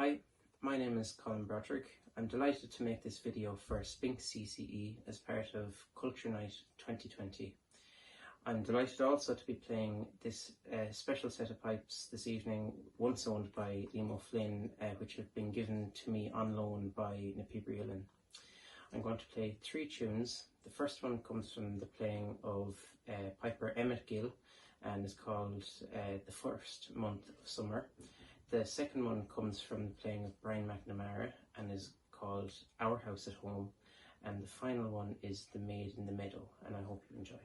Hi, my name is Colm Broderick. I'm delighted to make this video for Spink CCE as part of Culture Night 2020. I'm delighted also to be playing this special set of pipes this evening, once owned by Liam O'Flynn, which have been given to me on loan by na Pibrielin. I'm going to play 3 tunes. The first one comes from the playing of piper Emmett Gill and is called The First Month of Summer. The second one comes from the playing of Brian McNamara and is called Our House at Home. And the final one is The Maid in the Meadow, and I hope you enjoy.